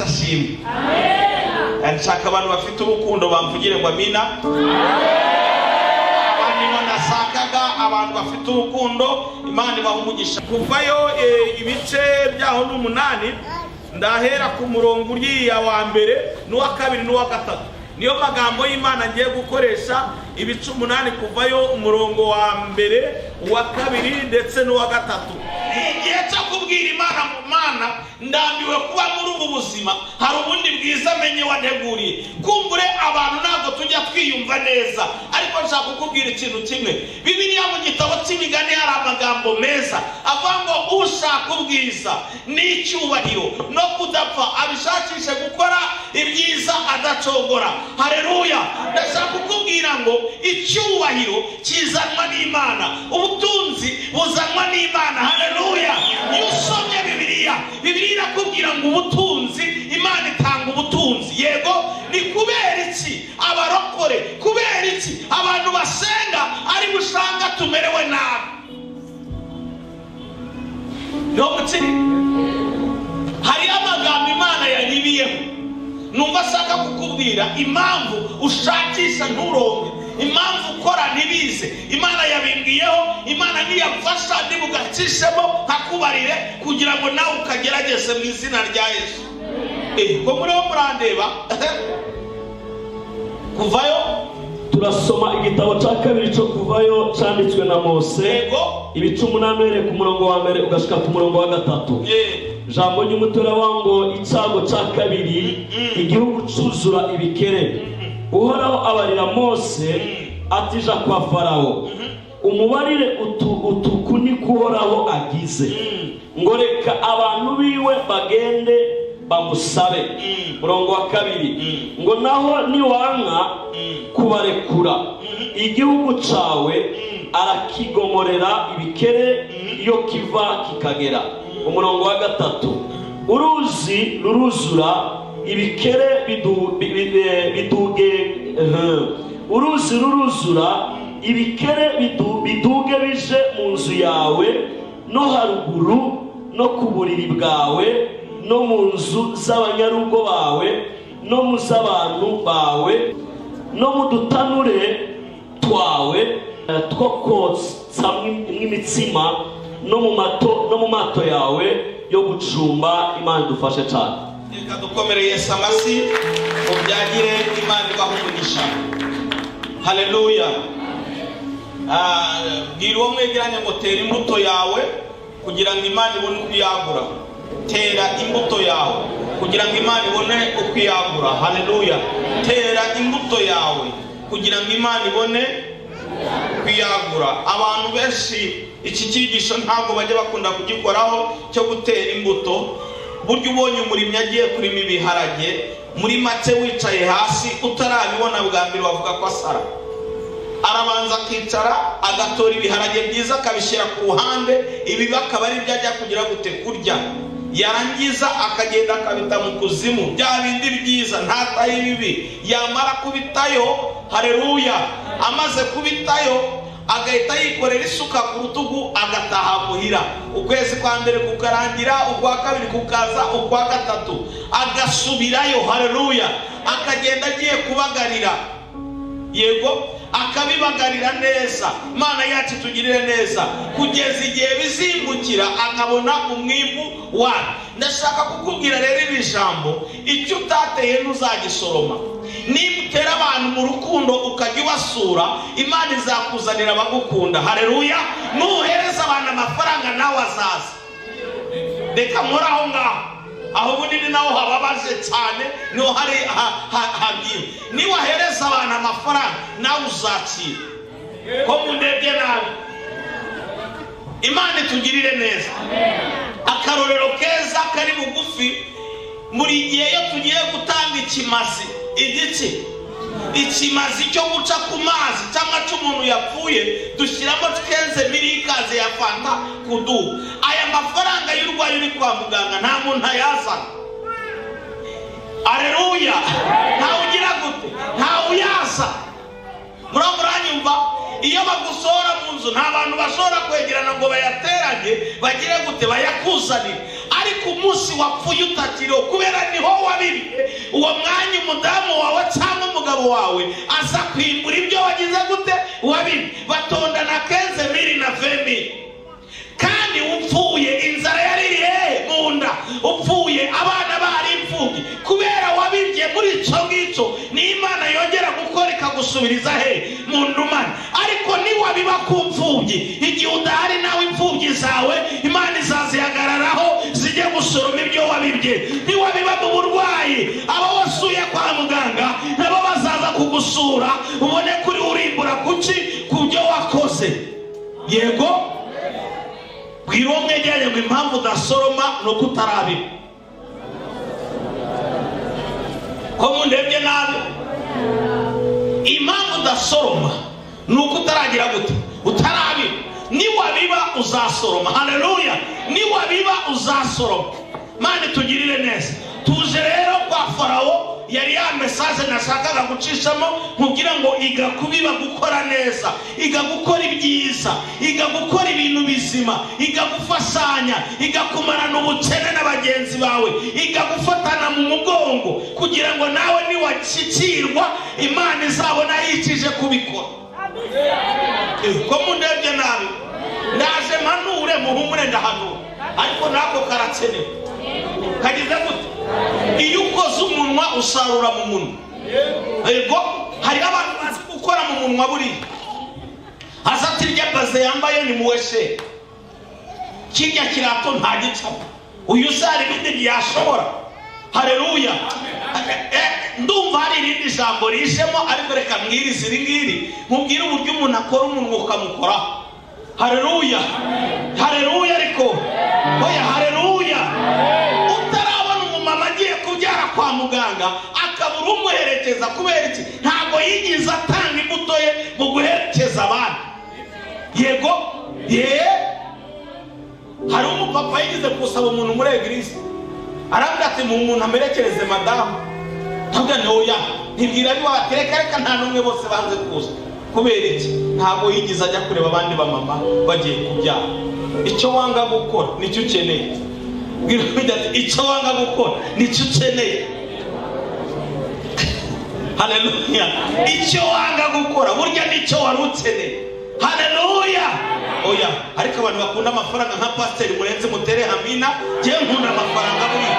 Yesu ashimwe. Amen. Nshaka abantu bafite urukundo bamvugire ngo amina. Abandi banasakaga abantu bafite urukundo Imana ibaha umugisha. Kuvayo ibice byaho n'umunani ndahera ku murongo uriya wa mbere n'uwa kabiri n'uwa gatatu. Niyo magambo y'Imana ngiye gukoresha ibice 8 kuvayo umurongo wa mbere uwa kabiri ndetse n'uwa gatatu. Igihe cyo kubwira Imana mu Mana ndambiwe kuba muri ubu buzima hari ubundi bwiza menye wanteguriye. Kumbure abantu ntabwo tujya twiyumva neza, ariko nshaka kukubwira ikintu kimwe. Bibiliya mu gitabo cy'imigani hari amagambo meza avuga ngo ushaka ubwiza n'icyubahiro no kudapfa abishakishe gukora ibyiza adacogora. Haleluya. Ndashaka kukubwira ngo icyubahiro kizanwa n'Imana, ubutunzi buzanwa n'Imana. Haleluya. Iyo usomye Bibiliya irakubwira ngo ubutunzi, Imana itanga ubutunzi. Yego, ni kubera iki abarokore, kubera iki abantu basenga ari busanga tumerewe nabi? No mutiri hari amagambo Imana yanyibiyeho numva ashaka kukubwira impamvu ushakisha nturonke, impamvu ukora ntibize. Imana yabimbwiyeho, Imana niyamfasha ndibugacishemo nkakubarire kugira ngo nawe ukagerageze mu izina rya Yesu. Ko muri wo murandeba Kuvayo turasoma igitabo cya kabiri cyo Kuvayo cyanditswe na Mose, ibice 8 ku murongo wa mbere ugashika ku murongo wa gatatu. Jambo ry'umutwe wango icyago cya kabiri, igihugu cyuzura ibikere. Uhoraho abarira Mose atija kwa Farawo, umubarire utuku ni kuhoraho agize, ngo reka abantu biwe bagende bamusabe. Murongo wa kabiri, ngo naho niwanka kubarekura igihugu cawe arakigomorera ibikere iyo kiva kikagera. Umurongo wa gatatu, uruzi ruruzura ibikere biduge uruzi ruruzura ibikere biduge bije mu nzu yawe no haruguru no ku buriri bwawe no mu nzu z'abanyarugo bawe no mu z'abantu bawe no mu dutanure twawe two kotsa imitsima no mu mato yawe yo gucumba. Imana dufashe cyane. Reka dukomere Yesu amasi ubyagire Imana ibaha umugisha. Haleluya. Bwira uwo mwegeranye ngo tera imbuto yawe kugira ngo Imana ibone ukuyagura. Tera imbuto yawe kugira ngo Imana ibone ukuyagura. Haleluya. Tera imbuto yawe kugira ngo Imana ibone kuyagura. Abantu benshi iki cyigisho ntabwo bajya bakunda kugikoraho cyo gutera imbuto. Buryo ubonye umurimyi agiye kurima ibiharage, muri make wicaye hasi utarabibona bwa mbere wavuga ko asara. Arabanza akicara agatora ibiharage byiza akabishyira ku ruhande, ibi bakaba ari byo ajya kugira gute kurya. Yarangiza akagenda akabita mu kuzimu bya bindi byiza, ntataye ibibi. Yamara kubitayo, haleluya, amaze kubitayo agahita yikorera isuka ku rutugu agataha muhira. Ukwezi kwa mbere kukarangira, ukwa kabiri kukaza, ukwa gatatu agasubirayo. Haleluya. Akagenda agiye kubagarira. Yego, akabibagarira neza. Imana yacu tugirire neza kugeza igihe bizimbukira akabona umwimbu wayo. Ndashaka kukubwira rero iri jambo, icyo utateye ntuzagisoroma. Nimutera abantu mu rukundo ukajya ubasura, Imana izakuzanira abagukunda. Haleluya. Nuhereza abantu amafaranga nawe azaza. Reka nkora aho ngaho, aho bunini naho hababaje cyane, niho hari hagiye. Niwahereza abantu amafaranga nawe uzakira. Ko mundebye nabi. Imana itugirire neza. Akarorero keza kari bugufi, muri gihe yo tugiye gutanga ikimazi, ikimazi cyo guca ku mazi cyangwa cy'umuntu yapfuye, dushyiramo twenze milikaze ya fanta kudu. Aya mafaranga y'urwaye uri kwa muganga nta muntu ayazana. Haleluya. Ntawe ugira gute, ntawe uyaza. Muranyumva? Iyo bagusohora mu nzu nta bantu bashobora kwegerana ngo bayateranye bagire gute bayakuzanire. ariko umunsi wapfuye utakiriho kubera niho wabibye, uwo mwanya umudamu wawe cyangwa umugabo wawe aza kwimbura ibyo wagize gute wabibye. Batondana 15,000 na 20,000, kandi upfuye inzara yaririye mu nda, upfuye abana bari imfubyi kubera wabibye muri icyo ngicyo. Ni Imana yongera gukora ikagusubiriza he mu ndumane. Ariko niwabiba ku mfubyi, igihe udahari nawe imfubyi zawe Imana izazihagararaho zijye gusoroma ibyo wabibye. Niwabiba mu burwayi, abo wasuye kwa muganga nabo bazaza kugusura, ubone kuri urimbura kuki ku byo wakoze. Yego bwiromwe jyanye ngo impamvu udasoroma no kutarabiba. Ko mundebye nabi, impamvu udasoroma nuko utaragira gute utarabiba. Niwabiba uzasoroma. Haleluya. Niwabiba uzasoroma. Mani tugirire neza. Tuje rero kwa Farawo, yari ya message nashakaga gucishamo, nkubwira ngo iga kubiba gukora neza, iga gukora ibyiza, iga gukora ibintu bizima, iga gufashanya, iga kumarana ubukene n'abagenzi bawe, iga gufatana mu mugongo kugira ngo nawe niwakikirwa Imana izabona yicije kubikora. Ko mundebye nabi, ndaje manure muhumure ndahanura, ariko nako karatsenewe. Kagize gute? Iyo ukoze umunwa usarura mu munwa. Yego hari abantu bazi gukora mu munwa buri azatirya baze yambaye ni muweshe kirya kirato nta gicamo. Uyu sari bindi yashobora. Haleluya. Ndumva hari irindi jambo rishemo, ariko reka mwirize ngiri mubwire uburyo umuntu akora umunwa ukamukora. Haleluya. Haleluya. Ariko oya haleluya. Utarabona umumama agiye kubyara kwa muganga akabura umuherekeza kubera iki? Ntabwo yigize atanga imbuto ye mu guherekeza abandi. Yego hari umupapa yigize gusaba umuntu muri eglise, arambwira ati mu muntu amerekereze madamu. Ntabwo noya ntibwira ari watereka reka nta numwe bose banze kuza. Kubera iki? Ntabwo yigize ajya kureba abandi ba mama bagiye kubyara. Icyo wanga gukora nicyo ukeneye. Icyo wanga gukora nicyo ukeneye. Haleluya. Icyo wanga gukora burya nicyo wari ukeneye. Haleluya. Oya ariko abantu bakunda amafaranga nka Pastor Murenzi mutere amina. Je nkunda amafaranga buri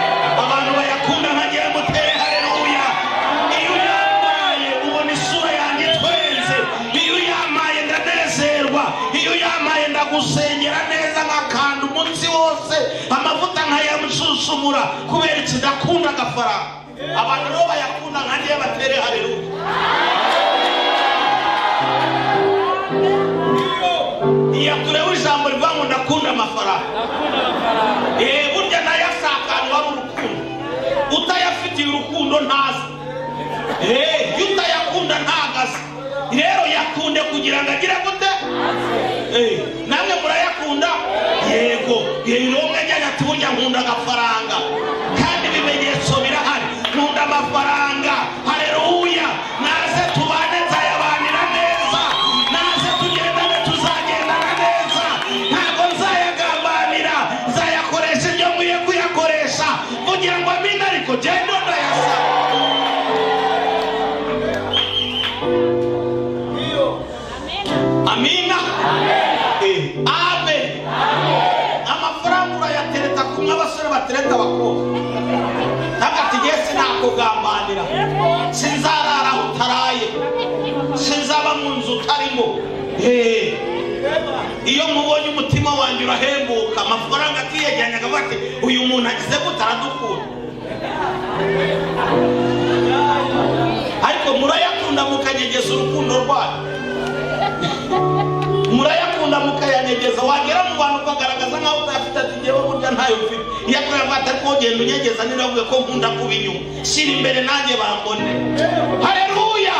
abantu bayakunda nkagiye mutere haleluya. Iyo yamaye ubona isura yanjye twenze, iyo yamaye ndanezerwa, iyo yamaye ndagusengera neza nkakanda umunsi wose amavuta nkayamushusumura kubera iki ndakunda agafaranga. Abantu rero bayakunda nkagiye batere haleluya. Iya turewe ijambo rivango ndakunda amafaranga. Burya nayasakana wari urukundo. Utayafitiye urukundo ntazi. Utayakunda ntagaze. Rero yakunde kugira ngo agire gute? Namwe murayakunda? Yego. Rero mwajyana ati burya nkunda agafaranga. Kandi ibimenyetso birahari. Nkunda amafaranga. Haleluya. Naze tubane nzayabanira neza. Naze tugendane tuzagendana neza. Ntabwo nzayagambanira. Nzayakoresha ibyo nkwiye kuyakoresha. Kugira ngo amina ariko genda ndayasa. Amina. Amen. Amafaranga urayatereta kumwe abasore batereta abakobwa. Hagati yesi nakugambanira. Sinzarara utaraye. Sinzaba mu nzu utarimo. Iyo mubonye umutima wanjye urahembuka, amafaranga akiyejyanya bati uyu muntu agize gutaradukura. Ariko murayakunda mukanyegeza urukundo rwayo. Murayakunda mukayanyegeza, wagera mu bantu ukagaragaza nkaho utafite ati ngewe burya ntayo mfite. Yakorewe ati ariko ugenda unyegeza niravuye ko nkunda kuba inyuma. Shyira imbere nanjye bambone. Haleluya.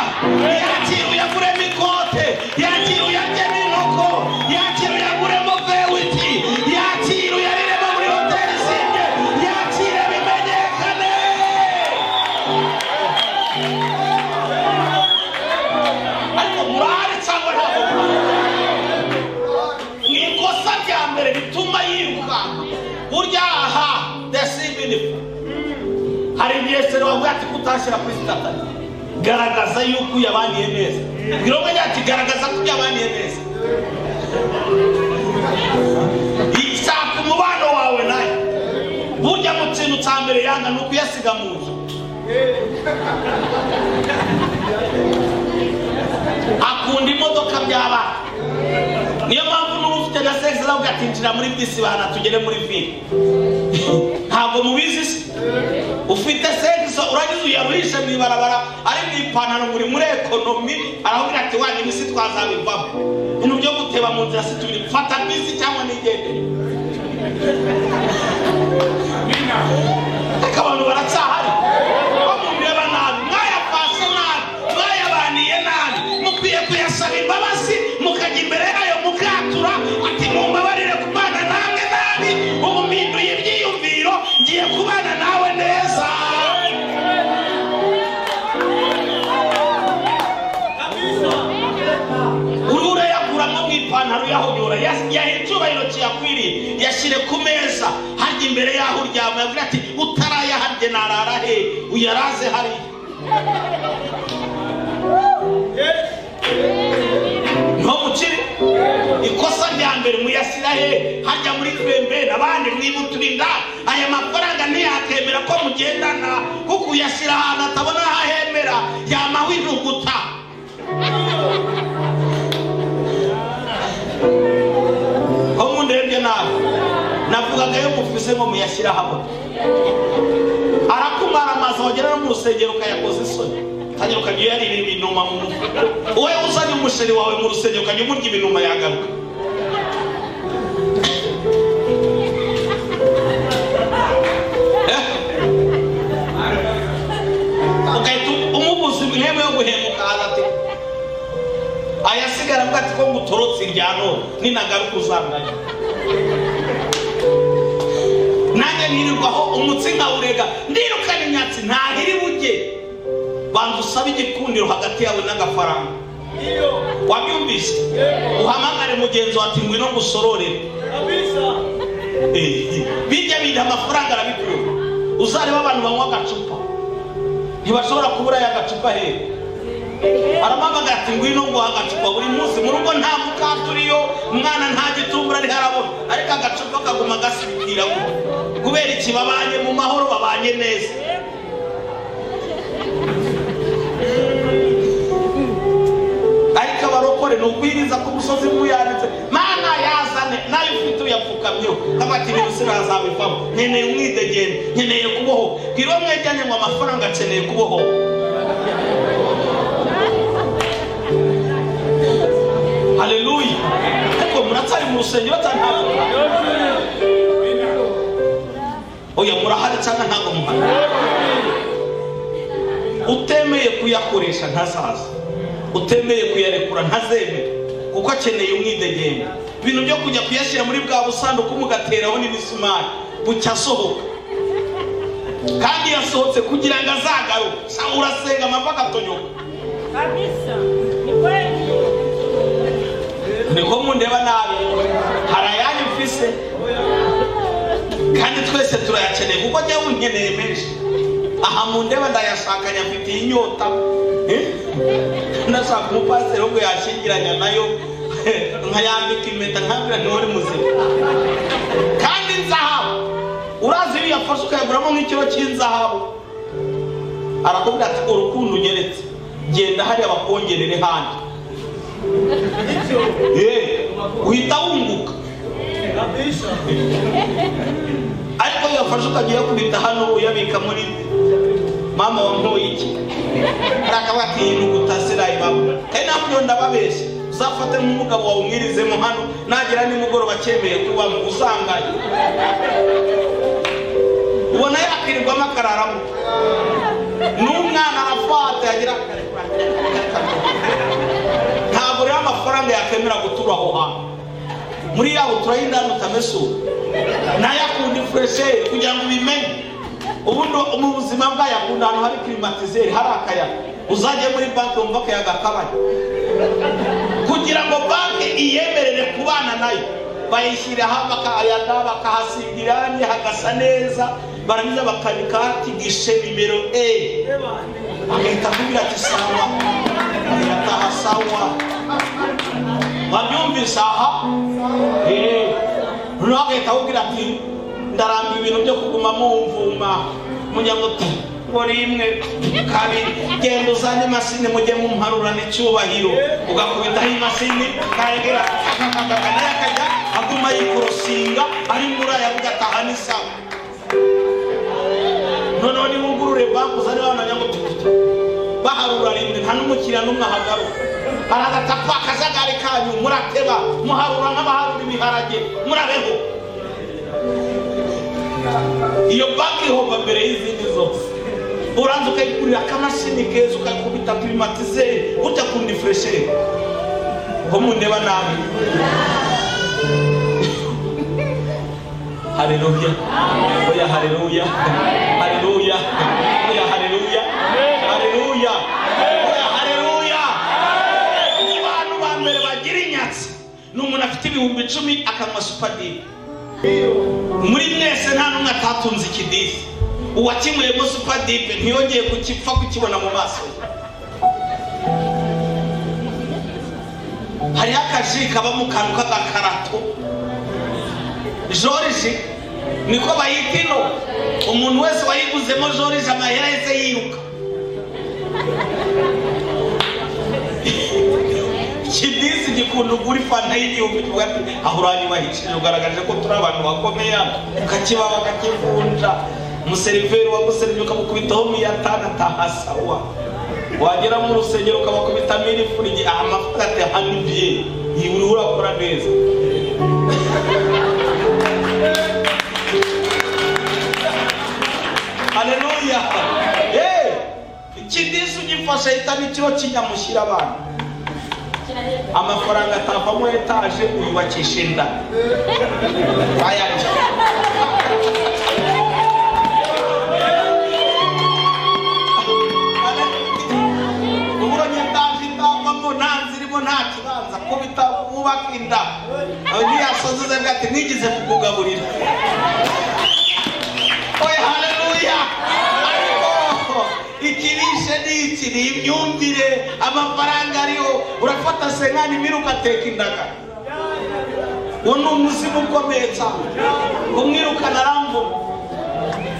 Yakira uyaguremo ikote, yakira uyagemo inkoko, yakira uyaguremo vewiti, yakira uyariremo muri hoteli zimwe, yakira bimenyekane. Ariko murahari cyangwa ntabwo ni ikosa rya mbere bituma yiruka. Burya aha desibinifu. Hari igihe se wavuga ati kutashyira kuri statari, garagaza yuko yabaniye neza. Biromwe ati garagaza ko yabaniye neza. Ishaka umubano wawe naye. Burya mu kintu cya mbere yanga nuko yasiga mu nzu. Akunda imodoka byaba. Niyo mpamvu n'ufite na sex aravuga ati njira muri bisi bana tugere muri ville. Ntabwo mubizi se. Ufite sex uragize uyaruhisha mu ibarabara ari mu ipantaro muri economy aravuga ati wanye misi twazabivamo. Ibintu byo guteba mu nzira si tubiri fata bisi cyangwa nigende. Abantu baracyahari bamureba nabi mwayafashe nabi mwayabaniye nabi mukwiye kuyasaba imbabazi mukajya imbere yayo mukatura ati mumbabarire kubana namwe nabi ubu mpinduye ibyiyumviro ngiye kubana nawe neza. Urura yakuramo mu ipantaro yahonyora yahicyubahiro kiyakwiriye yashyire ku meza harya imbere yaho uryama yavuga ati utaraya harya narara he uyaraze hari nko mukiri ikosa rya mbere muyashyira he harya muri twembe n'abandi mwibuturinda aya mafaranga ntiyakemera ko mugendana kuko uyashyira ahantu atabona hahemera yamaho intuguta. Ko ndebye nawe navugaga yo mufise ngo muyashyira hamwe arakumara amazi wagera no mu rusengero ukayakoza isoni kandi ukajya yarira ibinuma mu mufuka wowe uzanye umusheri wawe mu rusengero ukajya umurya ibinuma yagaruka. Ugahita umubuza intebe yo guhemuka ati ayasigara avuga ati ko ngutorotse irya none ninagaruka uzanganya. Nanjye nirirwaho umutsi nkawurega ndirukana inyatsi ntahiri bujye banza usabe igikundiro hagati yawe n'agafaranga. Wabyumvise uhamagare mugenzi wati ngwino ngusororere bijya binda amafaranga arabikura. Uzareba abantu banywa agacupa ntibashobora kubura y'agacupa hehe aramamaga ati ngwino nguha agacupa buri munsi mu rugo nta mukaturiyo umwana nta gitumbura ari harabona ariko agacupa kaguma gasibikira kubera iki babanye mu mahoro babanye neza. Ariko abarokore n'ukwiriza ku musozi muyanditse mana yazane nayo ufite uyapfukamyeho kabati ibintu sirazabivamo nkeneye umwidegene nkeneye kuboho bwira uwo mwejyanye ngo amafaranga akeneye kuboho. Haleluya. Ariko muratsari mu rusengero ntabwo oya murahari cyangwa ntabwo muhari. Utemeye kuyakoresha ntazaza utemeye kuyarekura ntazemera kuko akeneye umwidegenge. Ibintu byo kujya kuyashyira muri bwa busanduku mugateraho n'imisumari bucya asohoka kandi yasohotse kugira ngo azagaruke urasenga amava agatonyoka niko mundeba nabi hari ayanyu mfise kandi twese turayakeneye kuko njya wunkeneye menshi aha mundeba ndayashakanya mfitiye inyota ndashaka umupasiteri ubwo yashingiranya nayo nkayambika impeta nkabwira ntore muzima kandi nzahabu urazi iyo yafashe ukayaguramo nk'ikiro cy'inzahabu arakubwira ati urukundo unyeretse genda hariya bakongerere handi uhita wunguka. Ariko iyo yafashe ukagiye kubita hano uyabika muri mama wa ntoyiki arakavuga ati inuguta sirayibamo kandi ntabwo ndababeshya uzafate nk'umugabo wawe umwirizemo hano nagera nimugoroba cyemeye kuba usangaye ubona yakirirwamo akararamo n'umwana arafata yagira ntabwo rero amafaranga yakemera gutura aho hantu muri yabo turayindana utamesura nayakunda ifuresheri kugira ngo ubimenye ubundi mu buzima bwayakunda ahantu hari klimatizeri hari akayaga uzajye muri banki wumva akayaga kabanye kugira ngo banki iyemerere kubana nayo bayishyiraho bakayada bakahasiga irangi hagasa neza, barangiza bakanika ati gishe nimero E, agahita akubwira ati sawa, agataha sawa. Wabyumvise aha? Noneho agahita akubwira ati ndarambiwe ibintu byo kuguma mumvuma munyamuti ngo rimwe kabiri genda uzane imashini mujye mumparurana icyubahiro, ugakubitaho imashini kayegera nayo akajya aguma yikorosinga ari muri aya ugataha n'isawa. Noneho nimugurure banki uzane abanyamuti baharura rimwe nta n'umukiriya n'umwe ahagaruka, aragatapa akajagari kanyu murateba muharura nk'abaharura ibiharage murabeho. Iyo banki ihomba mbere y'izindi zose. Uranza ukayigurira akamashini keza ukakubita klimatizeri ujya kundi freshere ko mundeba nabi. Haleluya, oya haleluya, haleluya, oya haleluya, haleluya, oya haleluya. Abantu ba mbere bagira inyatsi ni umuntu afite ibihumbi 10 akanywa supadipe. Muri mwese nta n'umwe atatunze ikidisi, uwakinyweyemo supadipe ntiyongeye kukipfa kukibona mu maso. Hariho akaji kaba mu kantu k'agakarato, Joriji niko bayita ino. Umuntu wese wayiguzemo Joriji amahera yese yiruka. Kidisi gikunda ugura ifanta y'igihumbi kivuga ati ahuranye bahishije, ugaragaje ko turi abantu bakomeye, ukakiba bakakivunja. Umuseriveri waguserivye ukamukubitaho 500 ataha sawa. Wagera mu rusengero ukabakubita milifuri amafuta ati hanibye yuri urakora neza. Haleluya. Kidisi ugifasha itani kiro kinyamushyira abantu. Amafaranga atavamo etaje uyubakisha inda. Bayanja. Uburonye etaje itavamo ntanzirimo nta kibanza ko bitabubaka inda. Aho yasoze ati nigize kukugaburira. Oya haleluya. Ikibishe n'iki ni imyumvire, amafaranga ariho. Urafata senkani miru ugateka indaga, uwo ni umuzimu ukomeye cyane. Umwirukana arambura.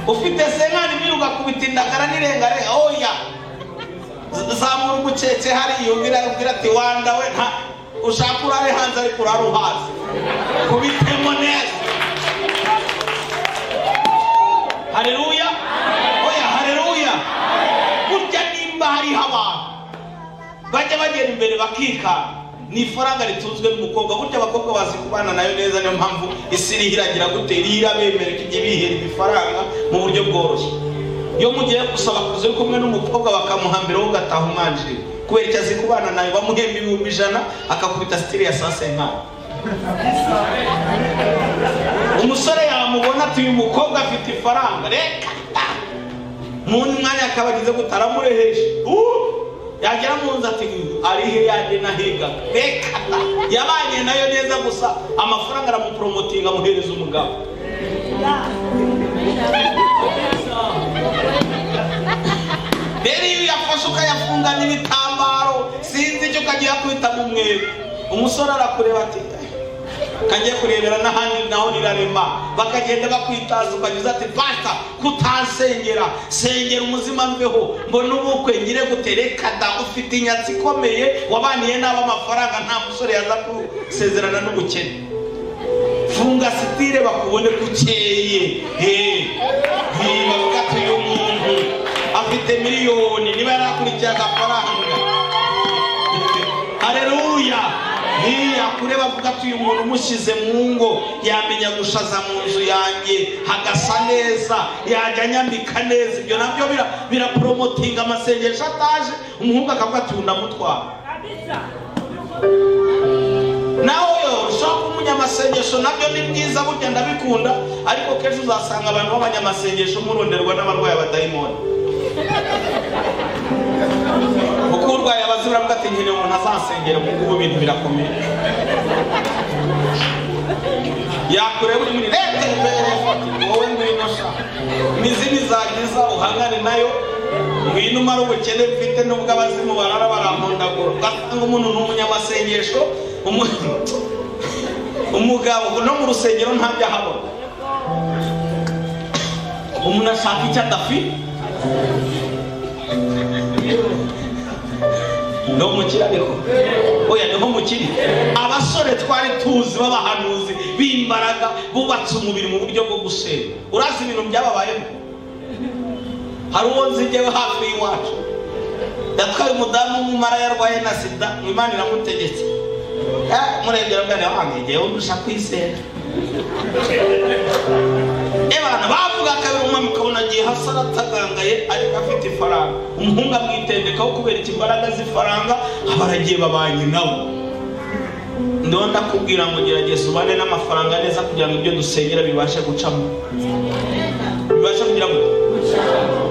Ufite senkani miru ugakubita indagara n'irengare, oya zamura umucece hariya ubwira ati wanda we nta ushaka urare hanze ariko uraruhaze kubitemo neza. Haleluya, oya haleluya. Burya nimba hariho abantu bajya bagera imbere bakika, ni ifaranga ritunzwe n'umukobwa. Burya abakobwa bazi kubana nayo neza, niyo mpamvu isi iragira gute irabemera kijye bihera ifaranga mu buryo bworoshye. Iyo mugiye gusaba kuze kumwe n'umukobwa bakamuhambiraho ugataha umwanjire kubera icyo azi kubana nayo, bamuhemba 100 akakubita stili ya 150. Umusore yamubona ati uyu mukobwa afite ifaranga, reka mu mwanya akabagize gutaramureheje. Yagera mu nzu ati arihe yaje nahiga, reka yabanye nayo neza gusa amafaranga aramupromotinga amuhereza umugabo. Rero iyo yafashe ukayafungana ibitambaro sinzi icyo kagiye kwita mu mwego, umusore arakureba ati kagiye kurebera n'ahandi naho nirarema, bakagenda bakwitaza ukagize ati basta kutansengera, sengera umuzima mbeho mbona ubukwe ngire gutereka da ufite inyatsi ikomeye, wabaniye n'aba amafaranga nta musore yaza kusezerana n'ubukene. Funga sitire bakubone kukeye. Bavuga ati uyu muntu afite miliyoni niba yarakurikiye agafaranga. Haleluya. Kureba avuga ati uyu muntu umushyize mu ngo yamenya gushaza mu nzu yanjye hagasa neza, yajya anyambika neza. Ibyo nabyo birapromotinga amasengesho ataje, umuhungu akavuga ati ndamutwara. Nawe ushaka umunyamasengesho nabyo ni byiza, burya ndabikunda, ariko kenshi uzasanga abantu b'abanyamasengesho muronderwa n'abarwayi abadayimoni. Uko urwaye abazura mbwa ati nkene umuntu azasengera mu ngubu ibintu birakomeye. yakureba uri muri leta imbere wowe ngwino sha n'izindi zagiza uhangane nayo ngwino umara ubukene mfite n'ubwo abazimu barara barampondagura ugasanga umuntu n'umunyamasengesho umugabo no mu rusengero ntabyo ahabona umuntu ashaka icyo adafite no mukiri ariko oya niho mukiri abasore twari tuzi b'abahanuzi b'imbaraga bubatse umubiri mu buryo bwo gusenga urazi ibintu byababayeho hari uwo nzigewe hafi y'iwacu yatwaye umudamu w'umumara yarwaye na sida Imana iramutegetse murebye rambere wangegeye undusha kwisenga ebana bavuga kabiri umwami ukabona agiye hasi aratagangaye ariko afite ifaranga umuhungu amwitendekaho kubera ikimbaraga z'ifaranga abaragiye babanye nawe ndonda kubwira ngo gerageza ubane n'amafaranga neza kugira ngo ibyo dusengera bibashe gucamo bibashe kugira ngo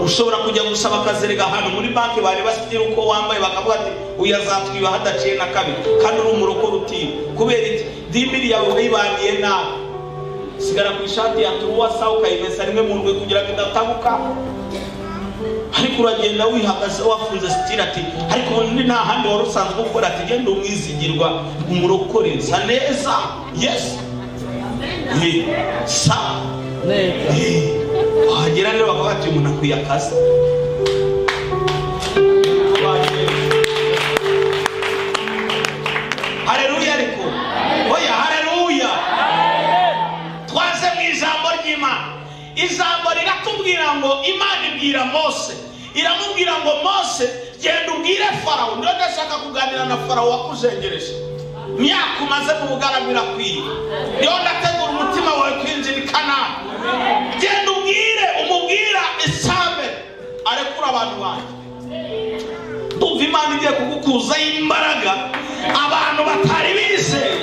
ushobora kujya gusaba akazerega ahantu muri banki bari basitira uko wambaye bakavuga ati uyazatwiba hadaciye na kabiri kandi uri umurokore utiba kubera iki dimbiri yawe wayibaniye nabi sigara ku ishati ya turuwasa ukayimesa rimwe mu ndwe kugira ngo idatabuka ariko uragenda wihagaze wafunze sitira ati ariko nta handi wari usanzwe ukora ati genda umwizigirwa umurokore sa neza yes sa wahagera rero bakavuga ati umuntu akwiye akazi haleluya ariko oya haleluya twaze mu ijambo ry'Imana ijambo riratubwira ngo Imana ibwira Mose iramubwira ngo Mose genda ubwire Farawo ndio ndashaka kuganira na Farawo wakujengereje myaka umaze mu bugaragu irakwiye ndio ndategura umutima wawe kwinjira i Kanani genda umubwira isame arekura abantu banjye ndumva Imana igiye kugukuza imbaraga abantu batari bizeye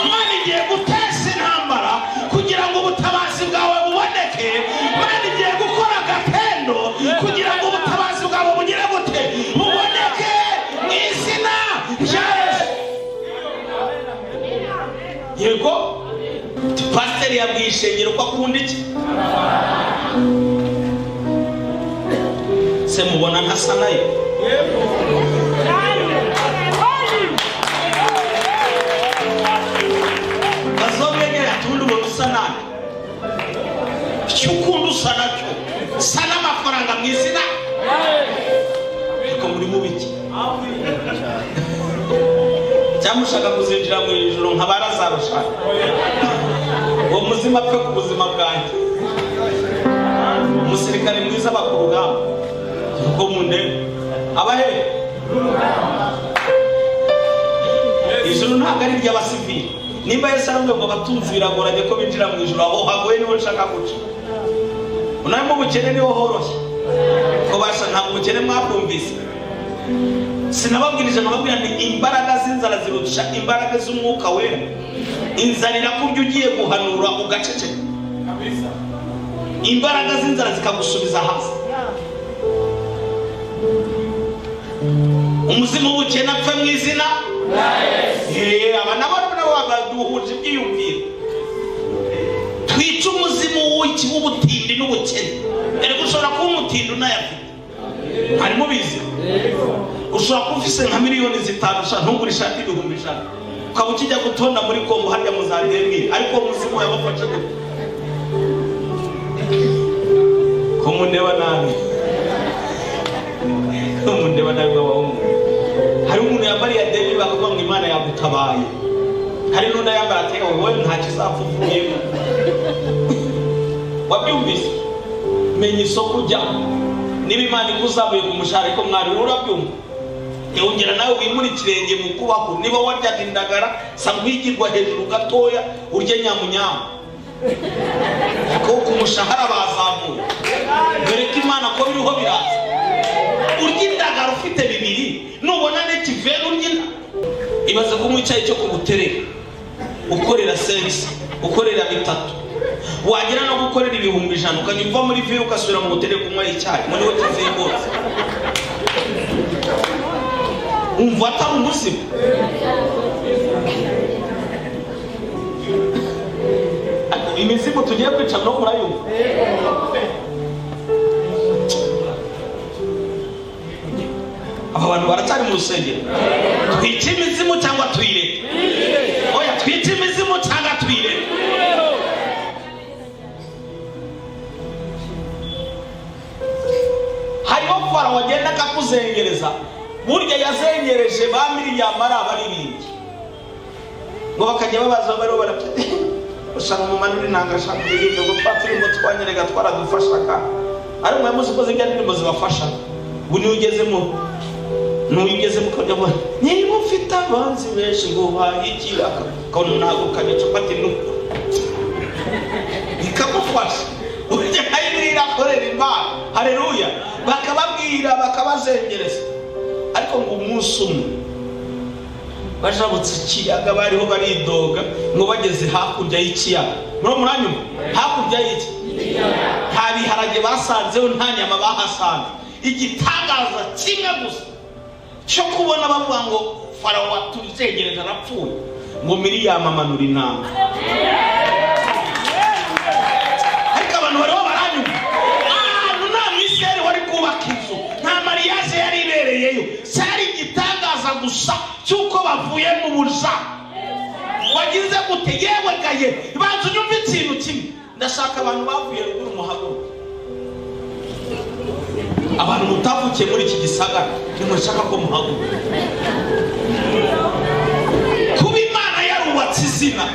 Imana igiye guteza intambara kugira ngo ubutabazi bwawe buboneke Imana igiye gukora agatendo kugira ngo ubutabazi bwawe bugire gute buboneke mu izina rya Yesu yego pasiteri yabwiye ishengero ko akunda iki se mubona ntasa nayo bazobegera tundi ubona usa nabi icyo ukunda usa nacyo sa n'amafaranga mu izina ariko muri mu biki cyangwa ushaka kuzinjira mu ijoro nka barazarusha uwo muzima apfe ku buzima bwanjye umusirikare mwiza aba ku rugamba ubwo mu ndege aba he ijoro ntabwo ari iry'abasivili nimba Yesu aramubwiye ngo abatunzi biragoranye ko binjira mu ijoro aho hagoye niho nshaka guca unaye mu bukene niho horoshye ko basha ntabwo ubukene mwabwumvise sinababwirije nkababwira nti imbaraga z'inzara zirusha imbaraga z'umwuka wera inzara irakurya ugiye guhanura ugaceceka imbaraga z'inzara zikagusubiza hasi umuzimu w'ubukene apfe mu izina aba nabo baduhuje ibyiyumviro twica umuzimu w'ubutindi n'ubukene erega ushobora kuba umutindi unayafite harimo bizi ushobora kuba ufise nka miliyoni 5 ntugure ishati y'ibihumbi 100 ukaba ukijya gutonda muri Kongo harya muzandemwe ariko umuzimu yabafashe ko mundeba nabi b'abahungu hari umuntu yambariye deni bakavuga ngo Imana yagutabaye hari n'undi yambara atega wowe nta kizapfa uvuyemo wabyumvise menya isoko ujyamo niba Imana ikuzamuye ku mushahara ariko mwari urabyumva yongera nawe wimura ikirenge mu kubaho niba waryaga indagara sa nkwigirwa hejuru gatoya urye nyamunyamu ko ku mushahara bazamuye dore ko Imana ko biriho biraza urya indagara ufite 2 nubona n'ikivero urya ibaze ko mwicaye cyo kuguterera ukorera sense ukorera 3 wagira no gukorera 1,100 ukanyumva muri vero ukasubira mu gutereka umwe icyayi muri hoteli z'ingotse umva atari umuzimu imizimu tugiye kwica no murayumva. Aba bantu baracyari mu rusengero. Twice imizimu cyangwa tuyireke? Oya, twice imizimu cyangwa tuyireke? Hariho Farawo wagenda akakuzengereza, burya yazengereje ba Miriyamu ari abaririmbyi ngo bakajya babaza bariho barapfa ushaka umumanura inanga ashaka kuririmba ngo twaturirimbo twanyerega twaradufashaga, ari mwe muzi ko zirya ndirimbo zibafasha. Ubu ntugeze mukajya ngo niba ufite abanzi benshi ngo wahikira akabona ntabwo kanica pati nuko bikamufasha urya ayibwira akorera Imana. Haleluya. Bakababwira bakabazengereza, ariko ngo umunsi umwe bajabutse ikiyaga bariho baridoga ngo bageze hakurya y'ikiyaga. Muranyuma? Hakurya y'iki? Nta biharage basanzeho, nta nyama bahasanze. Igitangaza kimwe gusa cyo kubona bavuga ngo Farawo watuzengereza arapfuye, ngo Miriyamu amanura inanga. Ariko abantu bariho baranyuma. Nta miseri wari kubaka inzu, nta mariage yari ibereyeyo, cyari igitangaza gusa cyuko bavuye mu buja. Wagize gute? Yewe gaye banzu nyumva ikintu kimwe, ndashaka abantu bavuye ruguru muhaguruka. Abantu mutavukiye muri iki gisagara ntimushaka ko muhaguruka. Kuba Imana yarubatse izina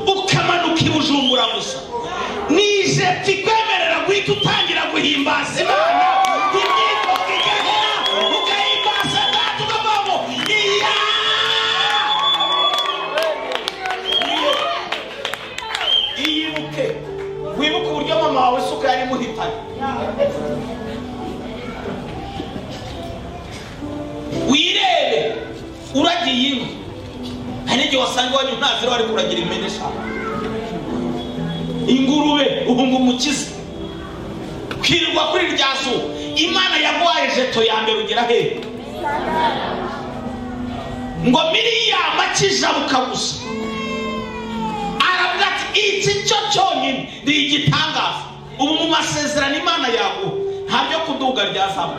ukamanuka i Bujumbura gusa, nije tikwemerera guhita utangira guhimbaza Imana. Imyitozo igahera ukahimbaza Data ukavamo iya. Iyibuke, wibuke uburyo mama wawe suka yari muhitanye. Wirebe uragiye inka, hari igihe wasanga wanyu ntazira wari kuragira impene eshanu. Ingurube uhunga umukiza, kwirirwa kuri rya zuba. Imana yaguhaye jeto ya mbere ugera hehe? Ngo Miriyamu akijabuka gusa aravuga ati iki cyo cyonyine ni igitangaza. Ubu mu masezerano Imana yaguha nta byo kuduga ryazamo.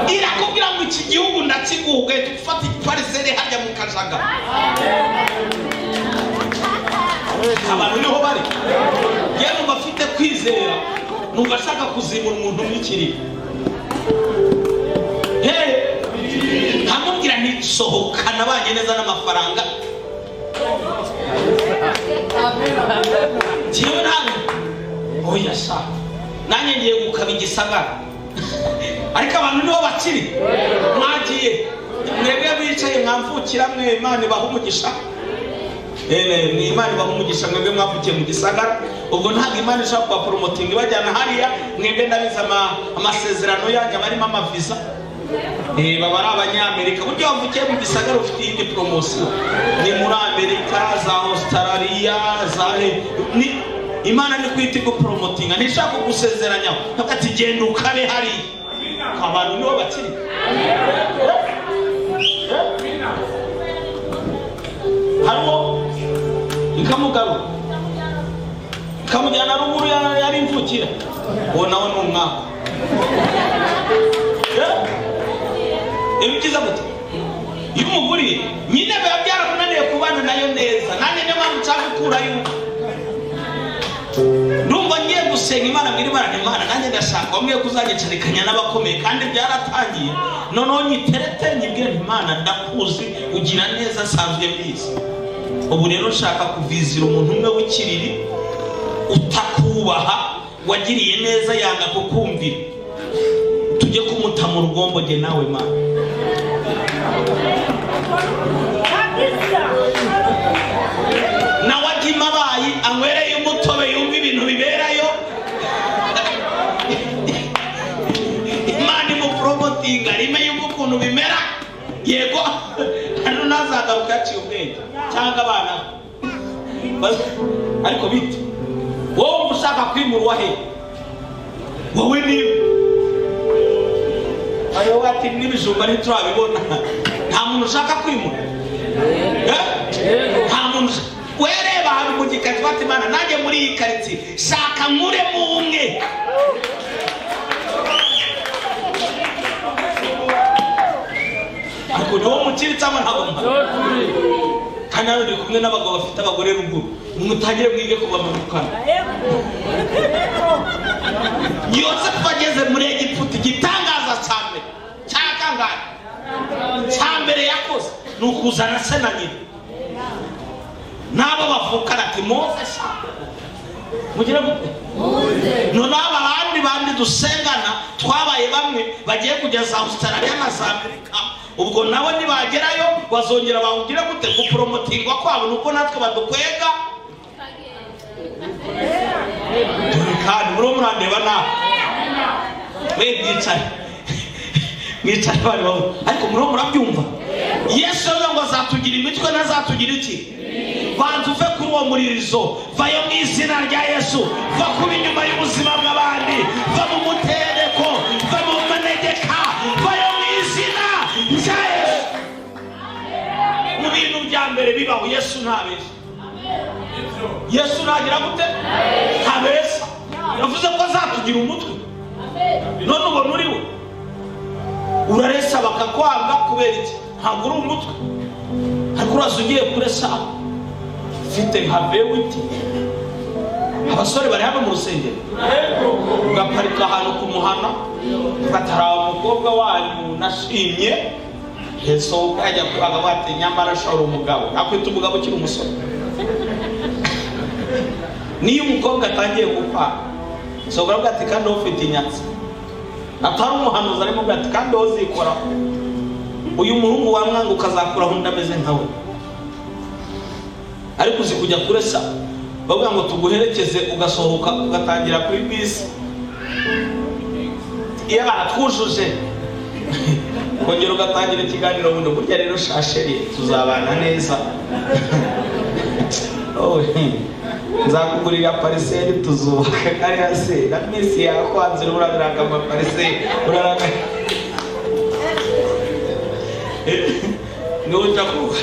Irakubwira ngo iki gihugu ndakiguga, tufata iparisere hajya mu Kajaga. Abantu niho bari. Yewe bafite kwizera, numva ashaka kuzimura umuntu mwikiri. Ntamubwira nti sohokana banye neza n'amafaranga. Jewe nani? Oya sha. Nanye ngiye gukaba igisagara. Ariko abantu niho bakiri. Mwagiye mwebwe bicaye mwamvukira mwe, Imana ibaha umugisha. Ni Imana ibaha umugisha mwebwe mwavukiye mu gisagara. Ubwo ntabwo Imana ishaka kuba promoting bajyana hariya. Mwebwe ndabiza amasezerano yanjye barimo amaviza. Baba ari Abanyamerika. Buryo wavukiye mu gisagara ufite iyindi promotion. Ni muri Amerika, za Australia, ni Imana ni kwita ko promoting, ntishaka kugusezeranya ati genda ukabe hari. Abantu niho bakiri. Hano ikamugaru ikamujyana ruguru yari imvukira. Uwo nawe ni umwaka. Ibikiza gute? Iyo umuguriye nyine biba byaramunaniye kubana nayo neza. Nanjye niyo mpamvu nshaka gukurayo. Ndumva ngiye gusenga Imana, mbwira Imana nanjye ndashaka bamwe kuzagicarikanya n'abakomeye kandi byaratangiye. Noneho nyiterete nyibwira Imana ndakuzi, ugira neza nsanzwe mbizi. Ubu rero nshaka kuvizira umuntu umwe w'ikiriri utakubaha, wagiriye neza yanga kukumvira. Tujye kumuta mu rugombo jye nawe Mana. Na wagima bayi angwereye umutobe yumva ibintu biberayo. Imana mu promoting arime yumva ukuntu bimera. Yego hano nazagaruka yaciye ubwenge cyangwa abana. Ariko bite wowe ushaka kwimurwa he? Wowe niwe ayo wati n'ibijumba ntiturabibona. Nta muntu ushaka kwimura nta muntu wereba hano mu gikari bati Imana nanjye muri iyi karitsiye shaka nkure mu umwe ariko niwo mukiri cyangwa ntabwo kandi hano ndi kumwe n'abagabo bafite abagore ruguru mutagire mwige kubamanukana Yosefu ageze muri Egiputa igitangaza cya mbere yakoze ni ukuzana se na nyina n'abo bavukana ati Mose mugira gute noneho abandi dusengana twabaye bamwe bagiye kugeza Australia na Amerika ubwo nabo nibagerayo bazongera bawugira gute gupromotingwa kwabo nuko natwe badukwega kandi murandeba na mwicaye bari bawe ariko murabyumva Yesu ngo azatugira imitwe nazatugira iki bantu uve kuri uwo muririzo vayo mu izina rya Yesu va kuba inyuma y'ubuzima bw'abandi va mu mutereko va mu manegeka vayo mu izina rya Yesu mu bintu bya mbere bibaho Yesu ntabeshya Yesu nagira gute ntabeshya yavuze ko azatugira umutwe none ubona uriwe uraresa bakakwanga kubera iki ntabwo uri umutwe ariko uraza ugiye kuresa ufite havewiti abasore bari hano mu rusengero ugaparika ahantu ku muhana ugatara umukobwa wanyu nashimye Yesu ukajya kubaga bati nyamara ashora umugabo akwita umugabo ukiri umusore niyo umukobwa atangiye gupfa sobora bwati kandi ufite inyatsi atari umuhanuzi arimo bwati kandi uzikora uyu muhungu wamwanga ukazakura hunda ameze nkawe ariko uzi kujya kuresa bavuga ngo tuguherekeze ugasohoka ugatangira kuri bisi iyo baratwujuje kongera ugatangira ikiganiro bundi burya rero shasheri tuzabana neza nzakugurira pariseri tuzubaka kari hasi na misi yakwanze uraranga amapariseri uraranga ngo utakuba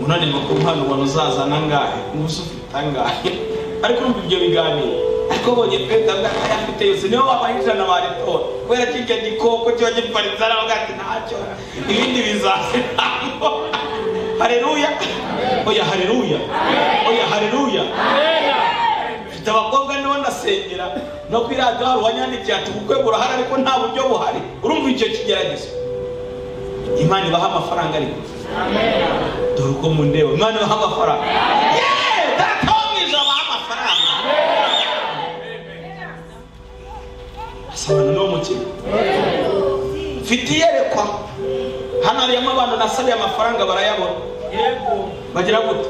unani makumpano wanuzazana ngahe n'usufite angahe ariko numva ibyo biganiro ariko bonye peta ngaka yafite yose niyo wabahitana baritora kubera kike gikoko cyo giparizana bagati ntacyo ibindi bizaze haleluya oya haleluya oya haleluya mfite abakobwa nibo ndasengera no kwiradiyo hari uwanyandikiye ati ubukwe burahari ariko nta buryo buhari urumva icyo kigeragezo Imana ibaha amafaranga ariko dore uko mundeba Imana ibaha amafaranga datawiza abaha amafaranga asabana no mukino mfite iyerekwa hano harimo abantu nasabiye amafaranga barayabona yego bagira gute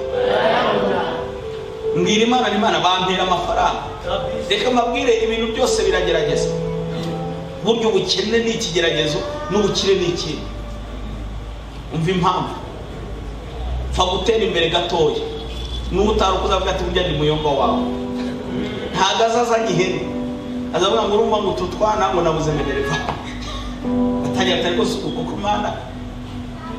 mbwira Imana bampera amafaranga reka mabwire ibintu byose biragerageza buryo ubukene ni ikigeragezo n'ubukire ni iki umva impamvu fa gutera imbere gatoya n'utarukuza avuga ati burya ndi muyomba wawe ntago azazanye ihene azavuga ngo urumva ngo tutwana ngo nabuze medereva atangira atari ko suko kuko Imana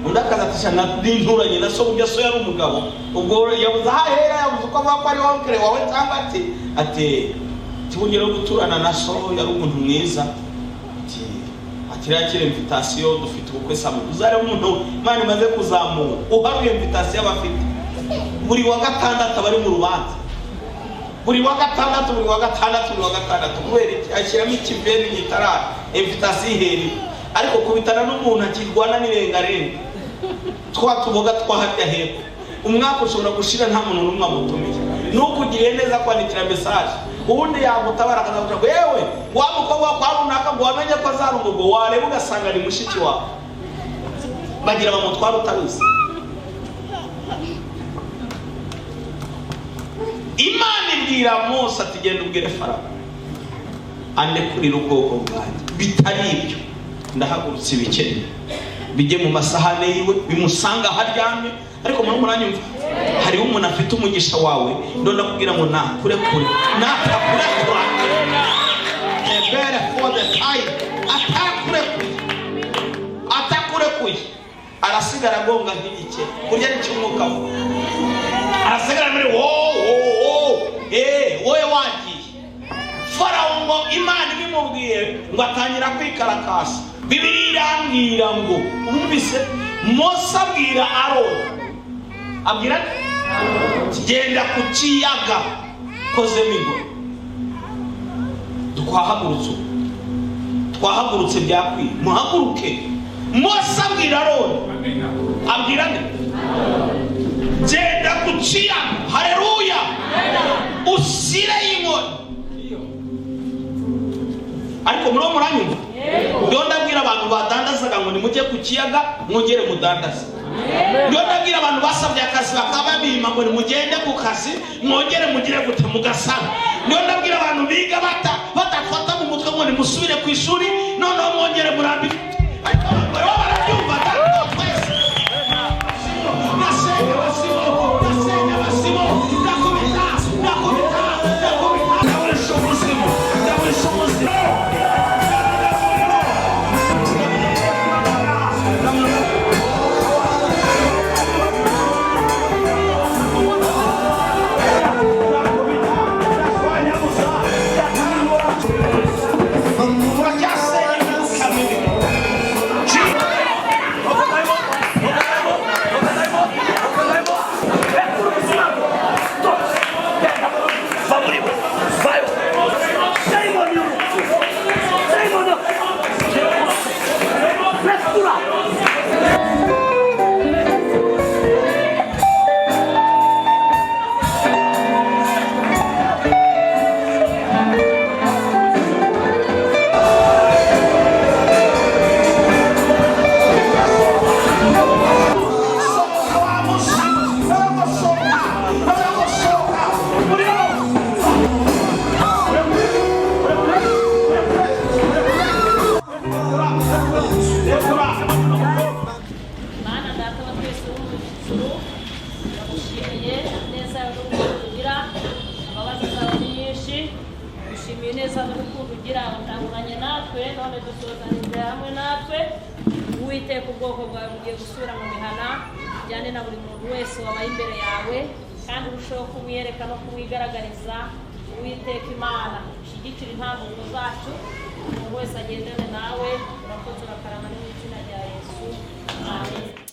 undi akazatisha n'inturanye na so burya so yari umugabo ubwo yabuze ahahera yabuze uko avuga ko ari wonkere wawe cyangwa ati tibugere guturana na so yari umuntu mwiza kirakire invitation dufite ubukwe samwe uzare umuntu Imana imaze kuzamura uharuye invitation abafite buri wa gatandatu bari mu rubanza buri wa gatandatu kubera ashyiramo ikiveni gitarara invitation iheri ariko kubitana n'umuntu akirwana n'irengarenga twatuboga twahajya hepfo umwaka ushobora gushira nta muntu n'umwe amutumiye n'ukugiriye neza kwandikira message ubundi yamutabara akazavuga ngo yewe wa mukobwa kwa runaka ngo wamenye ko azari umugo wareba ugasanga ni mushiki wawe bagira bamutwara utabizi Imana ibwira Mose ati genda ubwire Farawo andekurira ubwoko bwanjye bitari ibyo ndahagurutse ibikene bijye mu masahane yiwe bimusanga haryamye ariko muri muranyumva hari umuntu afite umugisha wawe ndonda kugira ngo nakure natakure ebere for the time atakure arasigara agonga nk'igike kurya n'icumwuka arasigara muri wowe wagiye. Farawo ngo Imana ibimubwiye ngo atangira kwikarakasa. Bibiliya irambwira ngo umvise Mose abwira Aroni, abwira genda ku kiyaga kozemo ingoro. Twahagurutse byakwiye, muhaguruke. Mose abwira Aroni, abwira genda ku kiyaga, haleluya, usireyo inkoni. Ariko muranyumva? Ndio ndabwira abantu badandazaga ngo nimujye ku kiyaga mwongere mudandaze. Ndio ndabwira abantu basabye akazi bakaba bima ngo nimugende ku kazi mwongere mugire gute mugasana. Ndio ndabwira abantu biga batafata mu mutwe ngo nimusubire ku ishuri none mwongere murambi. Ariko baba barabyumva twese. Nasenya basimo nakubita. Uwiteka ubwoko bwawe bugiye gusubira mu mihana bijyane na buri muntu wese wabaye imbere yawe kandi urushaho kumwiyereka no kumwigaragariza. Uwiteka Imana ushyigikira intambuko zacu, umuntu wese agendane nawe. Urakoze urakarama mu izina rya Yesu, amen.